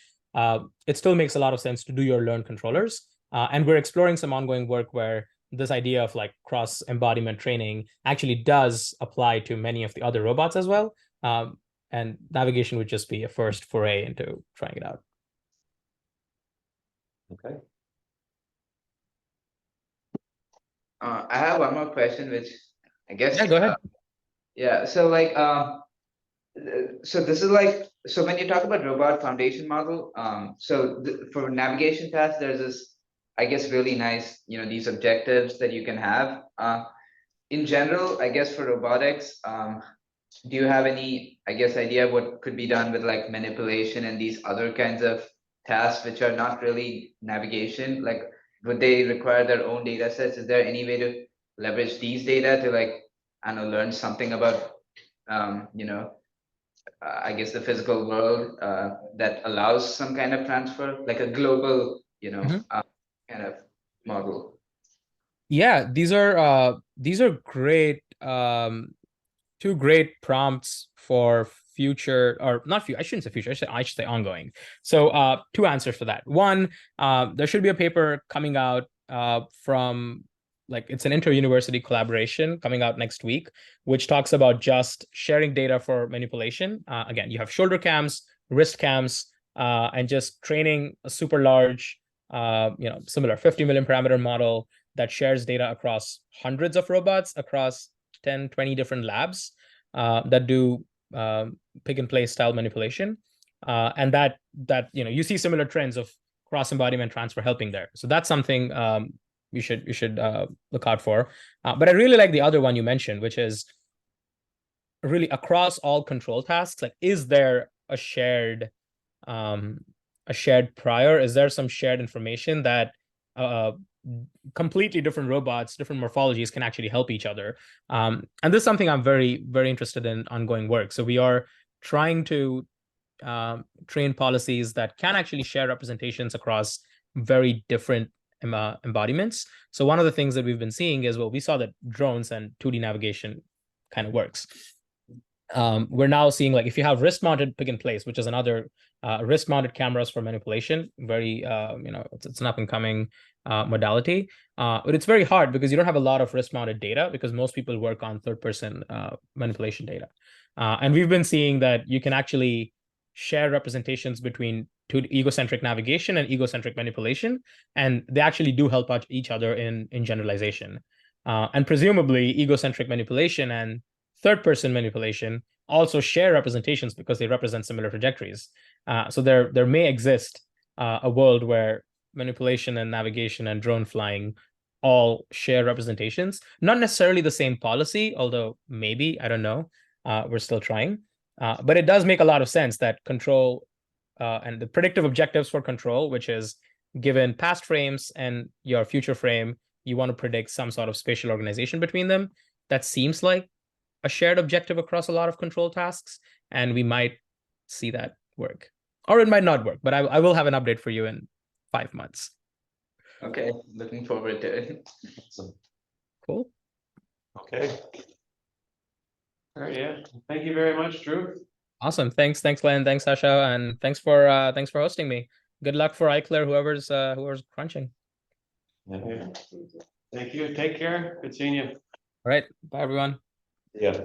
it still makes a lot of sense to do your learned controllers. And we're exploring some ongoing work where this idea of like cross embodiment training actually does apply to many of the other robots as well. And navigation would just be a first foray into trying it out. Okay. I have one more question, which I guess. Yeah, go ahead. Yeah. So like, so this is like, so when you talk about robot foundation model, for navigation tasks, there's this, I guess, really nice, these objectives that you can have. In general, I guess for robotics, do you have any, I guess, idea what could be done with like manipulation and these other kinds of tasks which are not really navigation? Like, would they require their own data sets? Is there any way to leverage these data to like, I don't know, learn something about, I guess the physical world that allows some kind of transfer, like a global, kind of model? Yeah, these are great two great prompts for future, or not future, I shouldn't say future, I should say ongoing. So two answers for that. One, there should be a paper coming out from, like, it's an inter-university collaboration coming out next week, which talks about just sharing data for manipulation. Again, you have shoulder cams, wrist cams, and just training a super large, similar 50 million parameter model that shares data across hundreds of robots across 10, 20 different labs that do pick and place style manipulation. And that you see similar trends of cross embodiment transfer helping there. So that's something you should look out for. But I really like the other one you mentioned, which is really across all control tasks. Like, is there a shared prior? Is there some shared information that completely different robots, different morphologies can actually help each other? And this is something I'm very, very interested in ongoing work. So we are trying to train policies that can actually share representations across very different embodiments. So one of the things that we've been seeing is, well, we saw that drones and 2D navigation kind of works. We're now seeing, like, if you have wrist-mounted pick and place, which is another wrist-mounted cameras for manipulation, very it's an up-and-coming modality, but it's very hard because you don't have a lot of wrist-mounted data because most people work on third-person manipulation data, and we've been seeing that you can actually share representations between egocentric navigation and egocentric manipulation, and they actually do help out each other in generalization, and presumably egocentric manipulation and third-person manipulation also share representations because they represent similar trajectories. So there may exist a world where manipulation and navigation and drone flying all share representations, not necessarily the same policy, although maybe, I don't know, we're still trying. But it does make a lot of sense that control and the predictive objectives for control, which is given past frames and your future frame, you want to predict some sort of spatial organization between them. That seems like a shared objective across a lot of control tasks, and we might see that work, or it might not work, but I will have an update for you in 5 months. Okay, looking forward to it. Cool. Okay. All right, yeah. Thank you very much, Dhruv. Awesome. Thanks, Len. Thanks, Sasha, and thanks for hosting me. Good luck for iClear, whoever's crunching. Yeah. Thank you. Take care. Good seeing you. All right. Bye, everyone. Yeah.